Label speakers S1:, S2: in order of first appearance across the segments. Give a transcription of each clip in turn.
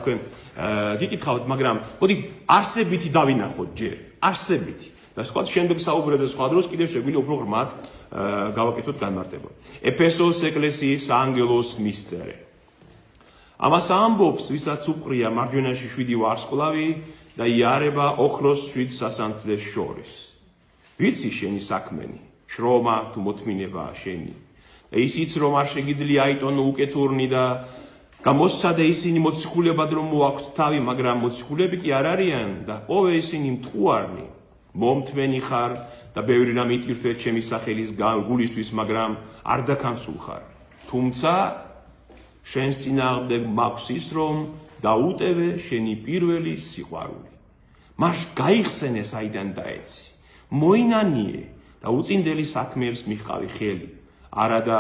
S1: თქვენ გიკითხავთ, მაგრამ მოდით არსებითი დავინახოთ ჯერ, არსებითი. და სხვა შემდეგ საუბრობთ სხვა დროს კიდევ შეგვიძლია უფრო ღრმად გავაკეთოთ განმარტება. ეფესოს ეკლესიის ანგელოს მისწერე. ამას ამბობს, ვისაც უყრია მარჯვენაში 7 ვარსკვლავი და იარება ოქროს 7 სასანთლეს შორის. ვიცი შენი საქმენი, შრომა თუ მოთმინებაა შენი. და ისიც რომ არ შეგიძლია აიტონო უკეთურნი და გამოსცადე ისინი მოციქულებად რომ მოაქვთ თავი, მაგრამ მოციქულები კი არ არიან და ყოველ ისინი მტყუარნი. მომთმენი ხარ და ბევრი რამ იტირთვე ჩემი სახელის გულისთვის, მაგრამ არ დაქანცულ ხარ. თუმცა შენს წინააღმდეგ მაქვს ის, რომ დაუტევე შენი პირველი სიყვარული. მას გაიხსენე საიდან დაეცი. მოინანიე და უწინდელი საქმეებს მიხავი ხელი. არადა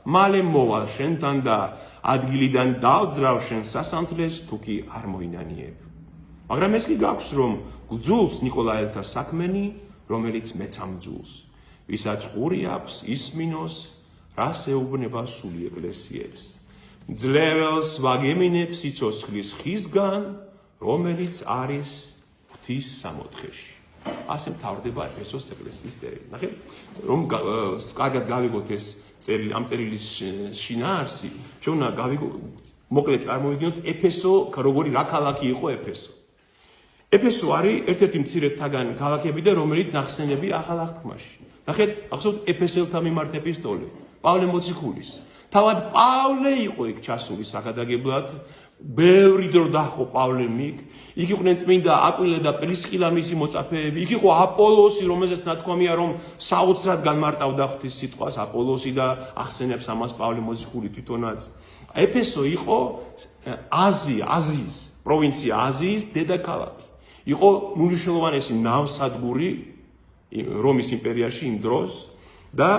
S1: მალე მოვალ შენთან და ადგილიდან დავძრავ შენ სასანთლეს, თუ კი არ მოინანიებ. მაგრამ ეს კი გაქვს, რომ გძულს ნიკოლაელთა საქმენი, რომელიც მეცამძულს, ვისაც ყური აქვს ისმინოს, რას ეუბნება სული ეკლესიებს. ძლეველს ვაგემინებ სიცოცხლის ხისგან, რომელიც არის ღვთის სამოთხეში. ასე მთავრდება ეფესოს ეკლესიის წერილი. ნახეთ, რომ კარგად გავიგოთ ეს წერილი, ამ წერილის შინაარსი, ჩვენ უნდა გავიგოთ, მოკლედ წარმოვიდგინოთ ეფესო, როგორი რა ქალაქი იყო ეფესო. ეფესო არის ერთ-ერთი მცირედთაგანი ქალაქები და რომელიც ნახსენები ახალ აღთქმაში. ნახეთ, ახსოვთ ეფესელთა მიმართ ეპისტოლე, პავლე მოციქულის. თავად პავლე იყო იქ ჩასული საკადაგებლად, ბევრი დრო დაჰყო პავლემ იქ. იქ იყვნენ წმინდა აკვილე და პრისკილა მისი მოწაფეები. იქ იყო აპოლოსი, რომელზეც ნათქვამია, რომ საოცრად განმარტავდა ღვთის სიტყვას აპოლოსი და ახსენებს ამას პავლე მოციქული თვითონაც. ეფესო იყო აზიის, პროვინცია აზიის დედაქალაქი. იყო მნიშვნელოვანესი ნავსადგური რომის იმპერიაში იმ დროს და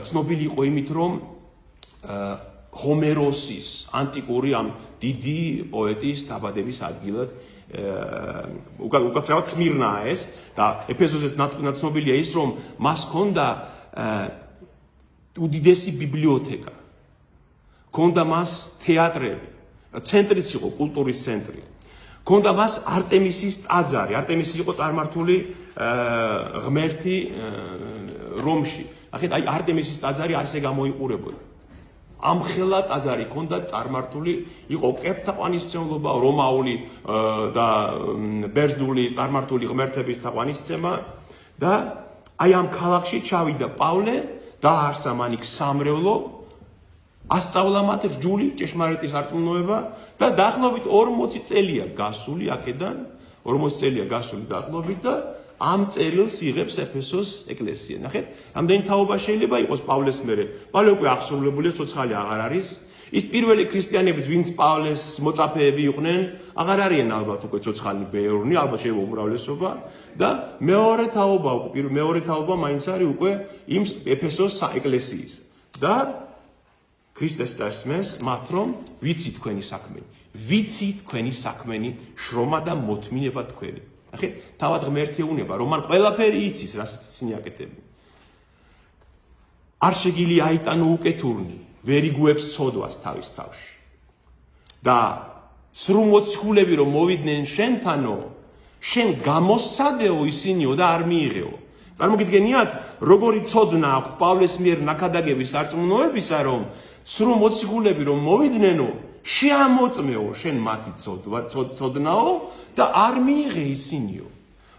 S1: ცნობილი იყო იმით, რომ ჰომეროსის ანტიკური ამ დიდი პოეტის დაბადების ადგილად უკაცრავად სმირნაა ეს და ეფესოზე ცნობილია ის, რომ მას ჰქონდა უდიდესი ბიბლიოთეკა, ჰქონდა მას თეატრები, ცენტრიც იყო, კულტურის ცენტრი. ჰქონდა მას არტემისის ტაძარი. არტემისი იყო წარმართული ღმერთი რომში. ნახეთ, აი არტემისის ტაძარი ასე გამოიყურებოდა. ამხელა ტაძარი ჰქონდა წარმართული, იყო კეპთაყვანის მცემლობა, რომაული და ბერძნული წარმართული ღმერთების თაყვანისცემა და აი ამ ქალაქში ჩავიდა პავლე, დააარსა მან იქ სამრევლო, ასწავლა მათ რჯული ჭეშმარიტი სარწმუნოება და დაახლოებით 40 წელია გასული აქედან, 40 წელია გასული დაახლოებით და ამ წერილს იღებს ეფესოს ეკლესია. ნახეთ, რამდენი თაობა შეიძლება იყოს პავლეს მერე. პავლე უკვე აღსრულებულია, ცოცხალი აღარ არის. ის პირველი ქრისტიანებიც, ვინც პავლეს მოწაფეები იყვნენ, აღარ არიან ალბათ უკვე ცოცხალი ბევრნი, ალბათ შეიძლება უმრავლესობა და მეორე თაობა მაინც არის უკვე იმ ეფესოს ეკლესიის. და ქრისტეს წესმეს მათ რომ ვიცი თქვენი საქმენი, შრომა და მოთმინება თქვენი. ნახეთ, თავად ღმერთი ეუბნება, რომ მან ყველაფერი იცის, რასაც ისინი აკეთებენ. არ შეგიძლია აიტანო უკეთურნი, ვერ იგუებს ცოდვას თავის თავში. და სრულ მოციქულები რომ მოვიდნენ შენთანო, შენ გამოსცადეო ისინიო და არ მიიღეო. წარმოგიდგენიათ, როგორი ცოდნა აქვს პავლეს მიერ ნაკადაგების სარწმუნოებისა, რომ სრულ მოციქულები რომ მოვიდნენო, შეამოწმეო შენ მათი ცოდნაო და არ მიიღე ისინიო.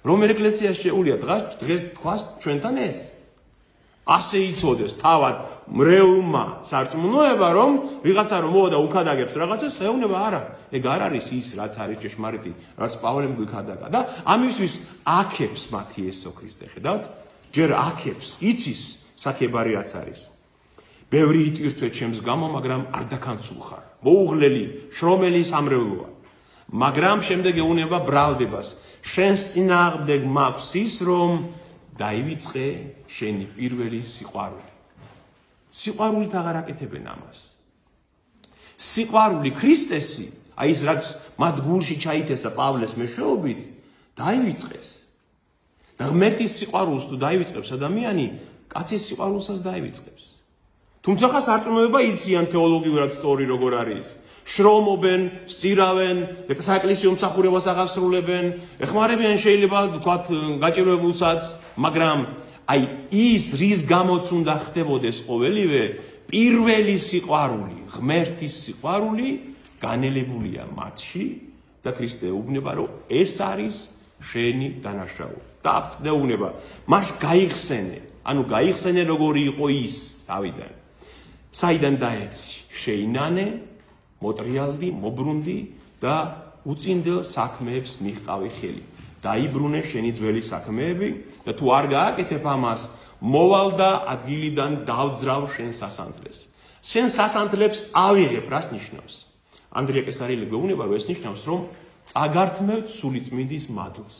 S1: რომელ ეკლესიაში შეუულია დღეს თქვას ჩვენთან ეს? ასე იცოდეს თავად მრევლმა სარწმუნოება, რომ ვიღაცა რომ მოვა და უკადაგებს რაღაცას, ეუბნება არა, ეგ არ არის ის, რაც არის ჭეშმარიტი, რაც პავლემ გვიქადაგა და ამისთვის აქებს მათი ესო ქრისტე. ხედავთ? ჯერ აქებს, იცის საქებარი რაც არის. ბევრი იტვირთვე ჩემს გამო, მაგრამ არ დაქანცულ ხარ. მოუღლელი, შრომელი სამრევლოა. მაგრამ შემდეგ ეუბნება ბრალდებას. შენს წინააღმდეგ მაქვს ის, რომ დაივიწყე შენი პირველი სიყვარული. სიყვარულით აღარ აკეთებენ ამას. სიყვარული ქრისტესი, აი ეს რაც მათ გულში ჩაითესა პავლეს მეშვეობით, დაივიწყეს. და ღმერთის სიყვარულს თუ დაივიწყებს ადამიანი, კაცის სიყვარულსაც დაივიწყებს. თუმცა ხა სარწმუნოება იციან თეოლოგიურად სწორი როგორ არის. შრომობენ, სწირავენ, საეკლესიო მსახურებას აღასრულებენ, ეხმარებიან შეიძლება ვთქვათ გაჭირვებულსაც, მაგრამ აი ის რის გამოც უნდა ხდებოდეს ყოველივე პირველი სიყვარული, ღმერთის სიყვარული განელებულია მათში და ქრისტე ეუბნება, რომ ეს არის შენი დანაშაული. და აფრთხილება ეუბნება, მას გაიხსენე, ანუ გაიხსენე როგორი იყო ის თავიდან. საიდან დაეცი, შეინანე, მოტრიალდი, მობრუნდი და უწინდელ საქმეებს მიჰყავი ხელი. დაიბრუნე შენი ძველი საქმეები და თუ არ გააკეთებ ამას, მოვალ და ადგილიდან დავძრავ შენ სასანთლეს. შენ სასანთლებს ავიღებ, რას ნიშნავს? ანდრია კესარიელი გვეუბნება, რომ ეს ნიშნავს, რომ წაგართმევთ სულიწმინდის მადლს.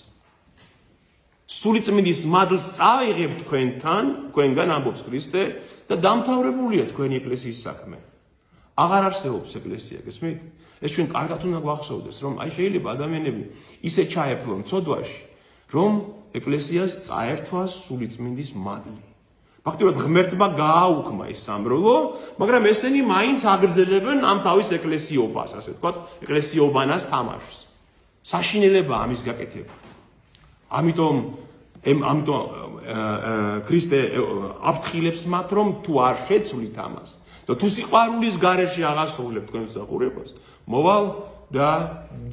S1: სულიწმინდის მადლს წავიღებ თქვენგან ამბობს ქრისტე და დამთავრებულია თქვენი ეკლესიის საქმე. აღარ არსებობს ეკლესია, გესმით? ეს ჩვენ კარგად უნდა გვახსოვდეს, რომ აი შეიძლება ადამიანები ისე ჩაეფლონ ცოდვაში, რომ ეკლესიას წაერთვას სულიწმინდის მადლი. ფაქტობრივად ღმერთმა გააუქმა ეს სამრევლო, მაგრამ ესენი მაინც აგრძელებენ ამ თავის ეკლესიობას, ასე ვთქვათ, ეკლესიობანას თამაშს. საშინელება ამის გაკეთება. ამიტომ ქრისტე აფრთხილებს მათ, რომ თუ არ შეცვლით ამას და თუ სიყვარულის გარეშე აღასრულებთ თქვენ მსახურებას, მოვალ და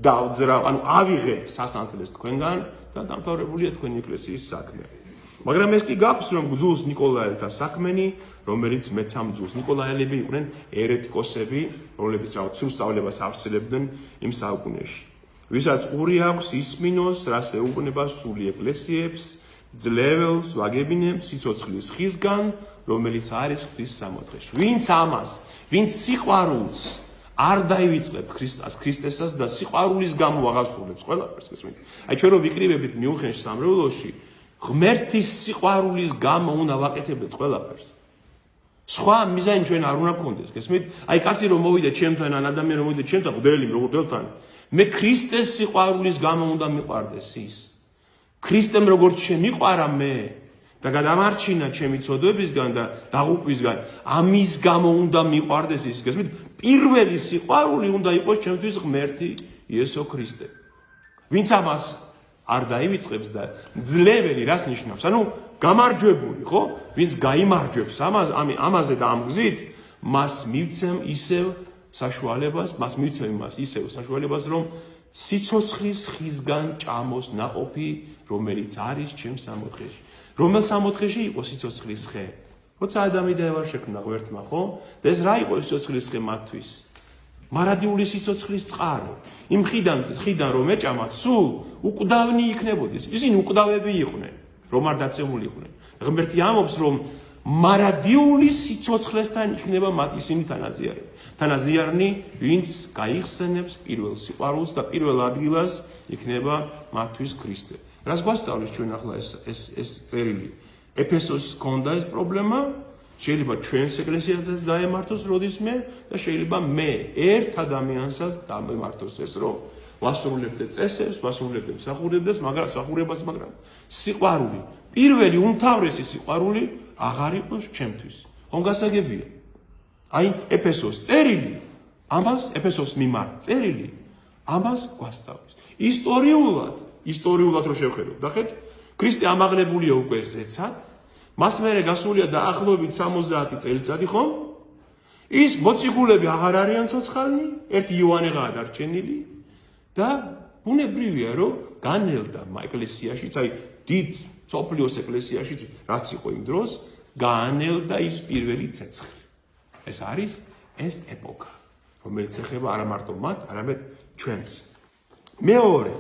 S1: დავძრავ, ანუ ავიღებ სასანთლეს თქვენგან და დამთავრებულია თქვენი ეკლესიის საქმე. მაგრამ ეს კი გაქვს, რომ გძულს ნიკოლაელთა საქმენი, რომელიც მეცამ ძულს. ნიკოლაელები იყვნენ ერეტიკოსები, რომლებიც რაღაც სულ სწავლებას ავსწრებდნენ იმ საუკუნეში. ვისაც ყური აქვს ისმინოს, რას ეუბნება სული ეკლესიებს, ძლეველს ვაგებინებს სიცოცხლის ხისგან, რომელიც არის ღვთის სამოთხეში. ვინც ამას, ვინც სიყვარულს არ დაივიწყებ ქრისტესას და სიყვარულის გამო აღასრულებს ყველაფერს, გესმით? აი ჩვენ რო ვიკრიბებით მიუნხენში სამრევლოში, ღმერთის სიყვარულის გამო უნდა ვაკეთებდეთ ყველაფერს. სხვა მიზანი ჩვენ არ უნდა გქონდეს, გესმით? აი კაცი რომ მოვიდა ჩემთან, ან ადამიანი რომ მოვიდა ჩემთან, მღვდელი მღვდელთან, მე ქრისტეს სიყვარულის გამო უნდა მიყვარდეს ის. ქრისტემ როგორც შემიყვარა მე და გადამარჩინა ჩემი ცოდვებისგან და დაღუპვისგან, ამის გამო უნდა მიყვარდეს ის, გესმით? პირველი სიყვარული უნდა იყოს ჩემთვის ღმერთი იესო ქრისტე. ვინც ამას არ დაივიწყებს და ძლეველი რას ნიშნავს? ანუ გამარჯვებული, ხო? ვინც გაიმარჯვებს ამაზე და ამ გზით, მას მივცემ ისევ საშუალებას, რომ სიცოცხლის ხისგან ჭამოს ნაყოფი, რომელიც არის ჩემს სამოთხეში. რომელ სამოთხეში იყო სიცოცხლის ხე? როცა ადამი და ევა შექმნა ღმერთმა, ხო? და ეს რა იყო სიცოცხლის ხე მათთვის? მარადიული სიცოცხლის წყარო. იმ ხიდან რომ ეჭამათ, სულ უკვდავნი იქნებოდეს. ისინი უკვდავები იყვნენ, რომ არ დაცემული იყვნენ. ღმერთი ამბობს, რომ მარადიული სიცოცხლესთან იქნება მათ ისინი თანაზიარნი, ვინც გაიხსენებს პირველ სიყვარულს და პირველ ადგილას იქნება მათთვის ქრისტე. რას გვასწავლის ჩვენ ახლა ეს წერილი? ეფესოს ჰქონდა ეს პრობლემა, შეიძლება ჩვენს ეკლესიასაც დაემართოს როდისმე და შეიძლება მე ერთ ადამიანსაც დამემართოს ეს, რომ ვასრულებდე წესებს, ვასრულებდე მსახურებას, მაგრამ სიყვარული, პირველი უმთავრესი სიყვარული აღარ იყოს ჩემთვის. ხომ გასაგებია? აი ეფესოს წერილი, ეფესოს მიმართ წერილი, ამას გვასწავლის. ისტორიულად რო შევხედოთ, ნახეთ, ქრისტე ამაღლებულია უკვე ზეცად, მას მერე გასულია დაახლოებით 70 წელიწადი, ხო? ის მოციქულები აღარ არიან ცოცხალნი, ერთი იოანეღაა დარჩენილი და ბუნებრივია, რომ განელდა ეკლესიაში, აი დიდ სოფლიოს ეკლესიაში, რაც იყო იმ დროს, განელდა ის პირველი ცეცხლი. ეს არის ეს ეპოქა, რომელიც ეხება არა მარტო მათ, არამედ ჩვენს. მეორე,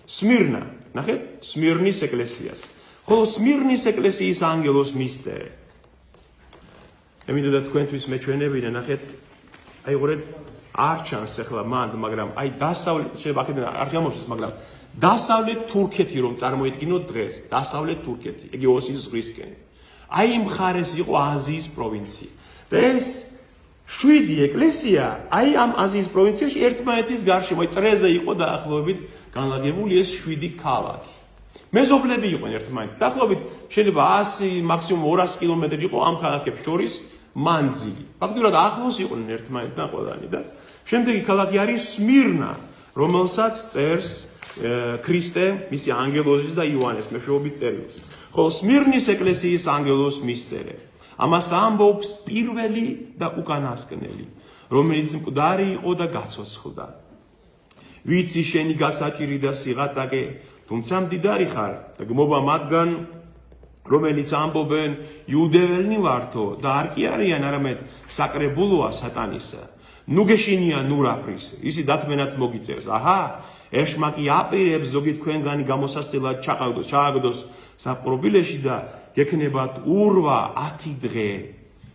S1: სმირნა, ნახეთ, სმირნის ეკლესიას. ხოლო სმირნის ეკლესიის ანგელოს მისწერე. მე მინდოდა თქვენთვის მეჩვენებინა, ნახეთ, აი ყურეთ, არ ჩანს ახლა მანდ, მაგრამ აი დასავლეთ შეიძლება აქედან არ გამოვშეს, მაგრამ დასავლეთ თურქეთი რომ წარმოიდგინოთ დღეს, დასავლეთ თურქეთი, იგი ოსის ზღვისკენ. აი იმ მხარეს იყო აზიის პროვინცია. და ეს 7 ეკლესია, აი ამ აზიის პროვინციაში ერთმანეთის გარშემო, აი წრეზე იყო დაახლოებით განლაგებული ეს 7 ქალაქი. მეზობლები იყვნენ ერთმანეთს. დაახლოებით შეიძლება 100, მაქსიმუმ 200 კილომეტრი იყო ამ ქალაქებს შორის მანძილი. ფაქტობრივად ახლოს იყვნენ ერთმანეთთან ყველანი და შემდეგი ქალაქი არის სმირნა, რომელსაც წერს ქრისტე მისი ანგელოზის და იოანეს მეშვეობით წერილს. ხოლო სმირნის ეკლესიის ანგელოზს მისწერე. ამას ამბობს პირველი და უკანასკნელი, რომელიც მკვდარი იყო და გაცოცხლდა. ვიცი შენი გასაჭირი და სიღატაკე, თუმცა მდიდარი ხარ და გმობა მათგან, რომელიც ამბობენ იუდეველნი ვართო და არ კი არიან, არამედ საკრებულოა სატანისა. ნუ გეშინია ნურაფრის, ისი დათმენაც მოგიწერს. აჰა, ეშმაკი აპირებს ზოგი თქვენგანი გამოსასწრებლად ჩააგდოს საპყრობილეში და გექნებათ ურვა 10 დღე.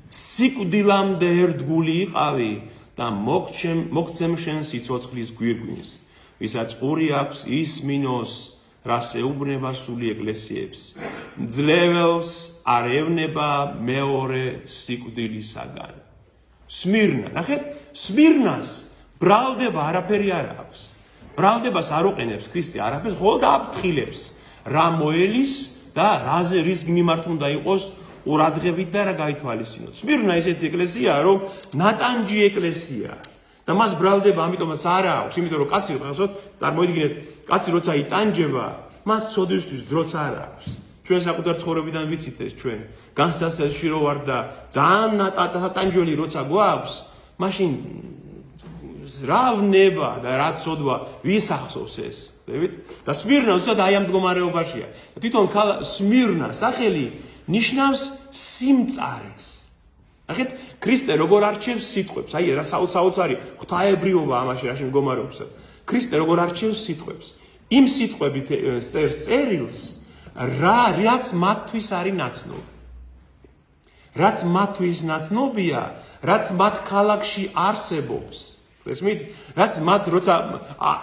S1: სიკვდილამდე ერთგული იყავი და მოგცემ შენ სიცოცხლის გვირგვინს. ვისაც ყური აქვს ისმინოს, რას ეუბნება სული ეკლესიებს. მძლეველს არ ევნება მეორე სიკვდილისაგან. სმირნა, ნახეთ, სმირნას ბრალდება არაფერი არ აქვს. ბრალდებას არ უყენებს ქრისტე არაფერს, ხოლო დააფრთხილებს რა მოელის და რაზე რის მიმართ უნდა იყოს ყურადღებით და რა გაითვალისწინოთ. სმირნა ისეთი ეკლესიაა, რომ ნატანჯი ეკლესია და მას ბრალდება ამიტომაც არ აქვს, იმიტომ რომ კაცი ხასოთ, წარმოიდგინეთ, კაცი როცა იტანჯება, მას ცოდვისთვის დროც არ აქვს. ჩვენ საკუთარ ცხოვრებიდან ვიცით ეს ჩვენ. განსაცდელში რო ვარ და ძალიან ნატანჯველი როცა გვაქვს, მაშინ რა ვნება და რა ცოდვა ვის ახსოვს ეს, ხდებით? და სმირნა უცად აი ამ მდგომარეობაშია. თვითონ სმირნა სახელი ნიშნავს სიმწარეს. ნახეთ, ქრისტე როგორ არჩევს სიტყვებს, აი რა საოცარი ღვთაებრიობა ამაში რაში მდგომარეობს. ქრისტე როგორ არჩევს სიტყვებს. იმ სიტყვებით წერს წერილს, რაც მათთვის არის ნაცნობი. რაც მათთვის ნაცნობია, რაც მათ ქალაქში არსებობს. ესმით, რაც მათ როცა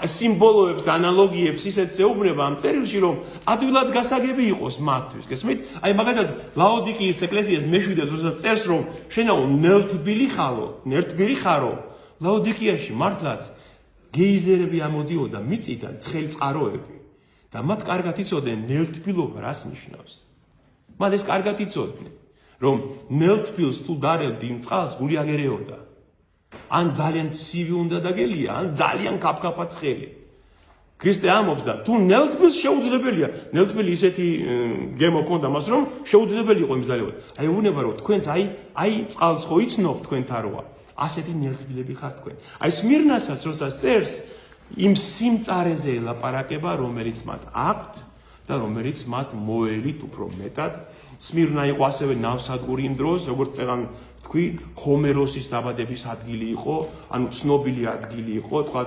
S1: სიმბოლოებს და ანალოგიებს ისეთ ეუბნება ამ წერილში, რომ ადვილად გასაგები იყოს მათთვის. გესმით? აი მაგალითად ლაოდიკიის ეკლესიას მეშვიდე როცა წერს, რომ შენაო ნერთბირი ხარო, ლაოდიკიაში მართლაც გეიზერები ამოდიოდა მიწიდან ცხელი წყაროები და მათ კარგად იცოდნენ ნერთბილობა რას ნიშნავს. მათ ეს კარგად იცოდნენ, რომ ნერთბილს თუ დარევდი იმ წყალს გული აგერეოდა. ან ძალიან ცივი უნდა დაგელია, ან ძალიან კაფკაფა ცხელი. ქრისტე ამბობს და თუ ნელთბილს შეუძლებელია, ნელთბილი ისეთი გემო ქონდა მას, რომ შეუძლებელი იყო იმზადება. აი უნება რომ თქვენს აი წყალს ხო იცნობ თქვენ თაროა. ასეთი ნელთბილები ხარ თქვენ. აი სმირნასაც როცა წერს, იმ სიმწარეზე ელაპარაკება, რომელიც მათ აქვთ და რომელიც მათ მოელით უფრო მეტად. სმირნა იყო ასევე ნავსადგური იმ დროს, როგორც წეგან თქვი, ჰომეროსის დაბადების ადგილი იყო, ანუ ცნობილი ადგილი იყო, თქვა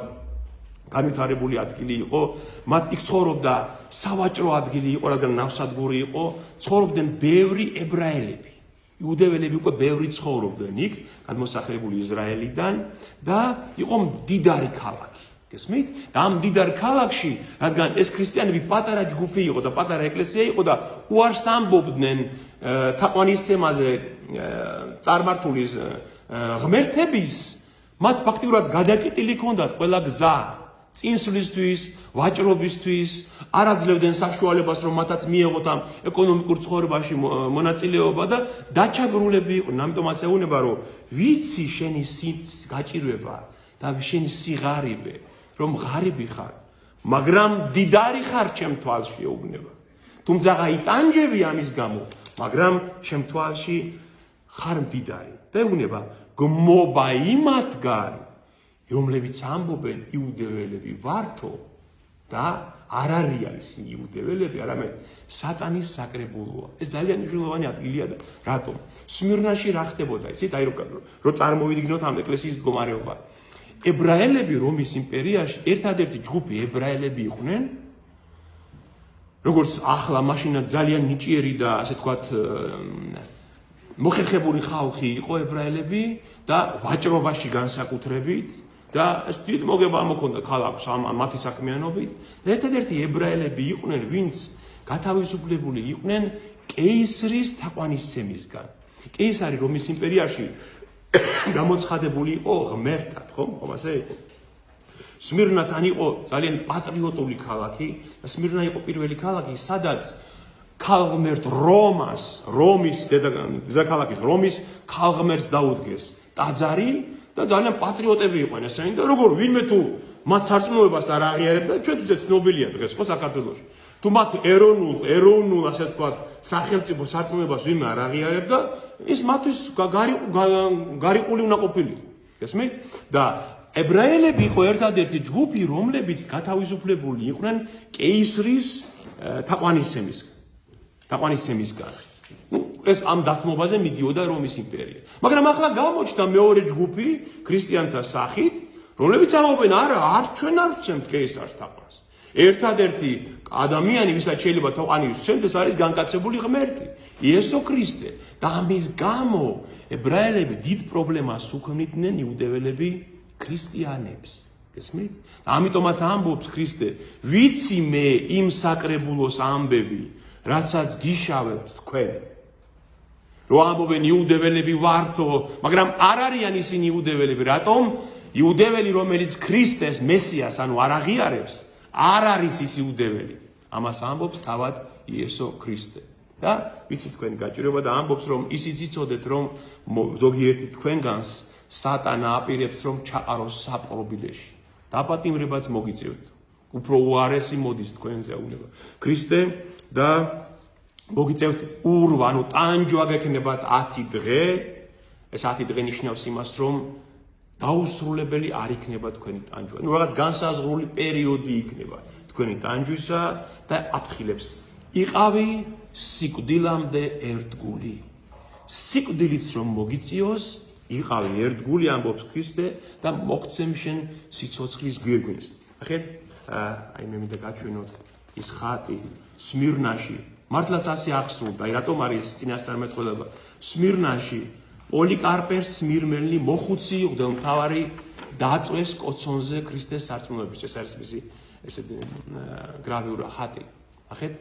S1: განვითარებული ადგილი იყო, მათ იქ ცხოვრობდა სავაჭრო ადგილი იყო, რადგან ნავსადგური იყო, ცხოვრობდნენ ბევრი ებრაელები. იუდეველები უკვე ბევრი ცხოვრობდნენ იქ, გადმოსახლებული ისრაელიდან და იყო მდიდარი ქალაქი. გესმით? და ამ მდიდარ ქალაქში, რადგან ეს ქრისტიანები პატარა ჯგუფი იყო და პატარა ეკლესია იყო და უარს ამბობდნენ თაყვანისცემაზე წარმართული ღმერთების, მათ ფაქტიურად გადაკეტილი ჰქონდათ ყველა გზა წინსვლისთვის, ვაჭრობისთვის, არ აძლევდნენ საშუალებას, რომ მათაც მიეღოთ ამ ეკონომიკურ ცხოვრებაში მონაწილეობა და დაჩაგრულები იყვნენ. ამიტომაც ეუბნება, რომ ვიცი შენი გაჭირვება და შენი სიღარიბე, რომ ღარიბი ხარ, მაგრამ დიდარი ხარ ჩემ თვალში ეუბნება. თუმცა იტანჯები ამის გამო, მაგრამ ჩემ თვალში ხარ მდიდარი. და ეუბნება, გმობა იმათგან, რომლებიც ამბობენ იუდეველები ვართო და არ არიან ისინი იუდეველები, არამედ სატანის საკრებულოა. ეს ძალიან მნიშვნელოვანი ადგილია და რატომ? სმირნაში რა ხდებოდა, იცით? აი რომ წარმოვიდგინოთ ამ ეკლესიის მდგომარეობა. ებრაელები რომის იმპერიაში ერთადერთი ჯგუფი ებრაელები იყვნენ, როგორც ახლა მაშინაც ძალიან ნიჭიერი და ასე თქვათ მოხერხებული ხალხი იყო ებრაელები და ვაჭრობაში განსაკუთრებით და ეს დიდ მოგება მოქონდა ქალაქს მათი საქმიანობით და ერთადერთი ებრაელები იყვნენ, ვინც გათავისუფლებული იყვნენ კეისრის თაყვანისცემისგან. კეისარი რომის იმპერიაში გამოცხადებული იყო ღმერთად, ხომ ასე იყო. სმირნათან იყო ძალიან პატრიოტული ქალაქი და სმირნა იყო პირველი ქალაქი, სადაც ქალღმერთ რომის დედაქალაქის რომის ქალღმერთს დაუდგეს ტაძარი და ძალიან პატრიოტები იყვნენ ესენი და როგორ ვინმე თუ მათ სარწმუნოებას არ აღიარებდა, ჩვენთვისაც ცნობილია დღეს ხო საქართველოში. თუ მათ ეროვნულ ასე ვთქვათ, სახელმწიფო სარწმუნოებას ვინმე არ აღიარებდა, ის მათთვის გარიყული უნდა ყოფილიყო. გესმით? და ებრაელები იყო ერთადერთი ჯგუფი, რომლებიც გათავისუფლებული იყვნენ კეისრის თაყვანისცემისგან. ეს ამ დათმობაზე მიდიოდა რომის იმპერია. მაგრამ ახლა გამოჩნდა მეორე ჯგუფი ქრისტიანთა სახით, რომლებიც ამბობენ, არა, ჩვენ არ ვცემთ კეისარს თაყვანს. ერთადერთი ადამიანი, ვისაც შეიძლება თაყვანი სცემდეს, არის განკაცებული ღმერთი, იესო ქრისტე. და ამის გამო ებრაელები დიდ პრობლემას უქმნიდნენ იუდეველები ქრისტიანებს. გესმით? ამიტომაც ამბობს ქრისტე, ვიცი მე იმ საკრებულოს ამბები, რასაც გიშავებთ თქვენ. რომ ამბობენ იუდეველები ვართო, მაგრამ არ არიან ისინი იუდეველები, რატომ? იუდეველი, რომელიც ქრისტეს მესიას, ანუ არ აღიარებს, არ არის ის იუდეველი. ამას ამბობს თავად იესო ქრისტე. და ვიცი თქვენი გაჭირვება და ამბობს, რომ ისიც იცოდეთ, რომ ზოგიერთი თქვენგანს სატანა აპირებს, რომ ჩაყაროს საპყრობილეში. დაპატიმრებაც მოგიწევთ. უფრო უარესი მოდის თქვენზე უნება. ქრისტე და მოგიწევთ ურვა, ანუ ტანჯვა გექნებათ 10 დღე. ეს 10 დღე ნიშნავს იმას, რომ დაუსრულებელი არ იქნება თქვენი ტანჯვა. ნუ რაღაც განსაზღვრული პერიოდი იქნება თქვენი ტანჯვისა და აფრთხილებს. იყავი სიკვდილამდე ერთგული. სიკვდილიც რომ მოგიწიოს, იყავი ერთგული, ამბობს ქრისტე და მოგცემ შენ სიცოცხლის გვირგვინს. ნახეთ, აი მე მინდა გაჩვენოთ ის ხატი სმირნაში. მართლაც ასე აღსრულდა, აი რატომ არის წინასწარმეტყველება. სმირნაში პოლიკარპეს სმირმელი მოხუცი მღვდელმთავარი დაწვეს კოცონზე ქრისტეს სარწმუნოების. ეს არის მისი ესე გრავიურა ხატი. ნახეთ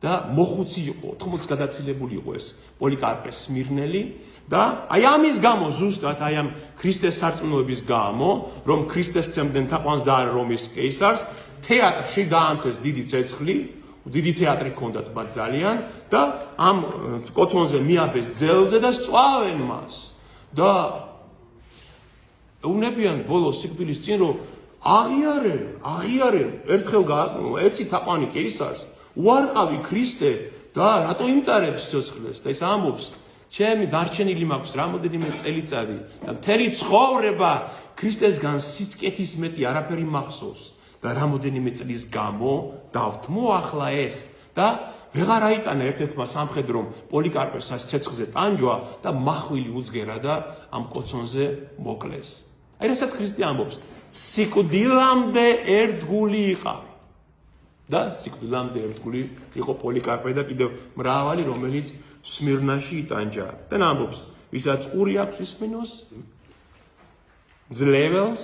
S1: და მოხუცი იყო, 80 გადაცილებული იყო ეს პოლიკარპეს სმირნელი და აი ამის გამო ზუსტად აი ამ ქრისტეს სარწმუნოების გამო, რომ ქრისტეს ცემდნენ თაყვანს და არა რომის კეისარს, თეატრში დაანთეს დიდი ცეცხლი, დიდი თეატრი ჰქონდათ მათ ძალიან და ამ კოცონზე მიაბეს ძელზე და სწვავენ მას. და უნებიან ბოლოს სიკვდილის წინ რომ აღიარე, ერთხელ ეცი თაყვანი კეისარს, უარყავი ქრისტე და რატო იმწარებს სიცოცხლეს და ის ამბობს, ჩემი დარჩენილი მაქვს რამოდენიმე წელიწადი და მთელი ცხოვრება ქრისტესგან სიცკეთის მეტი არაფერი მახსოვს. და რამოდენიმე წლის გამო დავთმო ახლა ეს და ვეღარ აიტანა ერთ-ერთმა სამხედრომ პოლიკარპესაც ცეცხლზე ტანჯვა და მახვილი უძგერა და ამ კოცონზე მოკლეს. აი რასაც ქრისტე ამბობს, სიკვდილამდე ერთგული იყავი. და სიკვდილამდე ერთგული იყო პოლიკარპე და კიდევ მრავალი, რომელიც სმირნაში იტანჯა. და ამბობს, ვისაც ყური აქვს ისმინოს, ძლეველს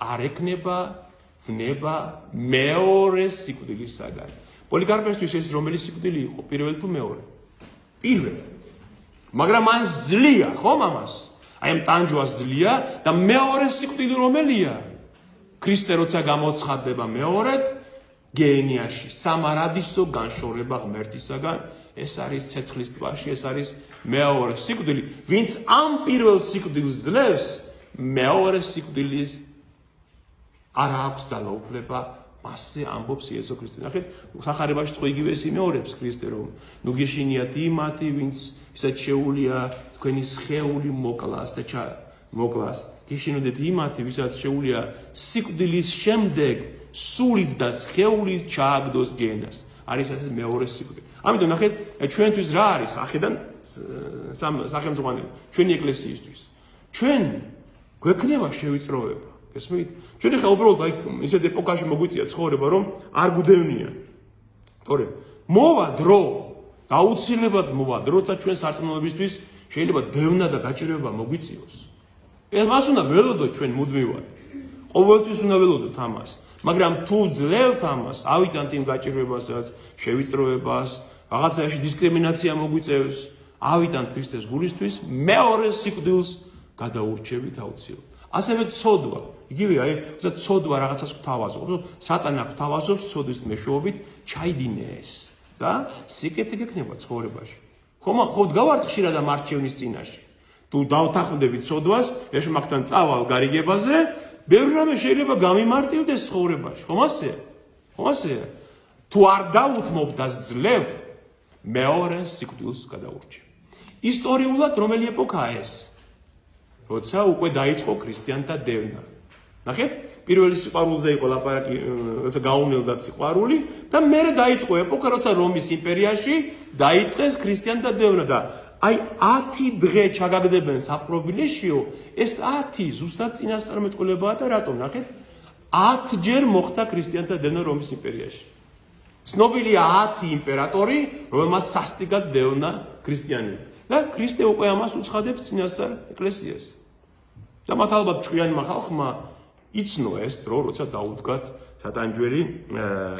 S1: არ ეკნება ნება მეორე სიკვდილისაგან. პოლიკარპესთვის ეს რომელი სიკვდილი იყო, პირველი თუ მეორე? პირველი. მაგრამ მან ძლია, ხო მამას? აი ამ ტანჯვას ძლია და მეორე სიკვდილი რომელია? ქრისტე როცა გამოცხადდება მეორედ, გენიაში სამარადისო განშორება ღმერთისაგან, ეს არის ცეცხლის ტბაში, ეს არის მეორე სიკვდილი. ვინც ამ პირველ სიკვდილს ძლევს, მეორე სიკვდილის არ აქვს ძალაუფლება, მასზე ამბობს იესო ქრისტე. ნახეთ, სახარებაში წყო იგივე იმეორებს ქრისტე, რომ ნუ გეშინიათ იმათი, ვინც ვისაც შეუულია თქვენი სხეული მოკლას და მოკლას. გეშინოდეთ იმათი, ვისაც შეუულია სიკვდილის შემდეგ სულით და სხეულით ჩააგდოს გენას. არის ასე მეორე სიკვდილი. ამიტომ ნახეთ, ჩვენთვის რა არის ახედან სახელმწიფო ჩვენი ეკლესიისთვის. ჩვენ გვექნება შევიწროება. გესმით? ჩვენ ხა უბრალოდ აი ისეთ ეპოქაში მოგვიწია ცხოვრება, რომ არ გვდევნია. თორე მოვა დრო, აუცილებლად მოვა დრო, როცა ჩვენ სარწმუნოებისთვის შეიძლება დევნა და გაჭირვება მოგვიწიოს. ეს მას უნდა ველოდოთ ჩვენ მუდმივად. ყოველთვის უნდა ველოდოთ ამას. მაგრამ თუ ძლევთ ამას, ავიტანთ იმ გაჭირვებასაც, შევიწროებას, რაღაცაში დისკრიმინაცია მოგვიწევს, ავიტანთ ქრისტეს გულისთვის, მეორე სიკვდილს გადაურჩევით აუცილებლად. ასევე ცოდვა. იგივე აი, თუმცა ცოდვა რაღაცას გვთავაზობს, სატანა გვთავაზობს ცოდვის მეშვეობით ჩაიდინეს და სიკეთე გექნება ცხოვრებაში. ხო დგავართ ხშირად ამ არჩევნის წინაშე. თუ დავთანხმდებით ცოდვას, ეშმაკთან წავალ გარიგებაზე, ბევრი რამე შეიძლება გამიმარტივდეს ცხოვრებაში. ხომ ასეა? ხომ ასეა? თუ არ დაუთმობ და ძლევ, მეორე სიკვდილს გადაურჩევ. ისტორიულად რომელი ეპოქაა ეს? როცა უკვე დაიწყო ქრისტიანთა დევნა. ნახეთ, პირველი სიყვარულზე იყო ლაპარაკი, როცა გაუნელდა სიყვარული და მერე დაიწყო ეპოქა, როცა რომის იმპერიაში დაიწყეს ქრისტიანთა დევნა და აი 10 დღე ჩაგაგდებენ საპყრობილეშიო, ეს 10 ზუსტად წინასწარმეტყველებაა და რატომ ნახეთ? 10 ჯერ მოხდა ქრისტიანთა დევნა რომის იმპერიაში. ცნობილია 10 იმპერატორი, რომელმაც სასტიკად დევნა ქრისტიანები. და ქრისტე უკვე ამას უცხადებს წინასწარ ეკლესიას. და მათ ალბათ ჭკვიანმა ხალხმა იცნო ეს დრო, როცა დაუდგათ სატანჯველი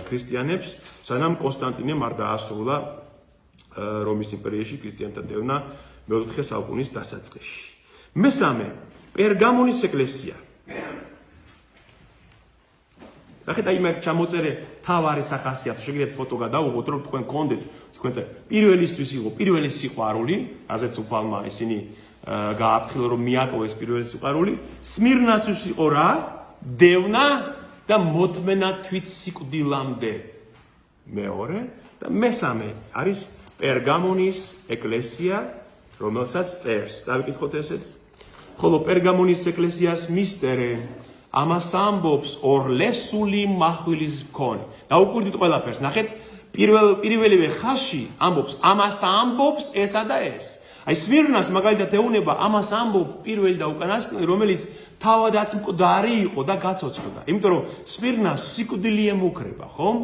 S1: ქრისტიანებს, სანამ კონსტანტინემ არ დაასრულა რომის იმპერიაში ქრისტიანთა დევნა მე-4 საუკუნის დასაწყისში. მესამე, პერგამონის ეკლესია. ნახეთ, აი მე ჩამოწერე თავარი სახასიათო, შეგიძლიათ ფოტო გადაუღოთ, რომ თქვენ გქონდეთ, თქვენ პირველისთვის იყო პირველი სიყვარული, რაზეც უფალმა ისინი გააფრთხილა, რომ მიატოვეს პირველი სიყვარული, სმირნაცის იყო რა? დევნა და მოთმენა თვით სიკვდილამდე. მეორე და მესამე არის პერგამონის ეკლესია, რომელსაც წერს. დავიკითხოთ ესეც. ხოლო პერგამონის ეკლესიას მისწერე ამას ამბობს ორლესული מחვილის მქონე. დაუკვირდით ყველაფერს. ნახეთ, პირველივე ხაზში ამბობს ამას ამბობს ესა და ეს. აი სმირნას მაგალითად ეუნება ამას ამბობს პირველი და უკანასკნელი, რომელიც თავადაც მკვდარი იყო და გაცოცხლდა. იმიტომ რომ სმირნას სიკვდილი ემუქრება, ხომ?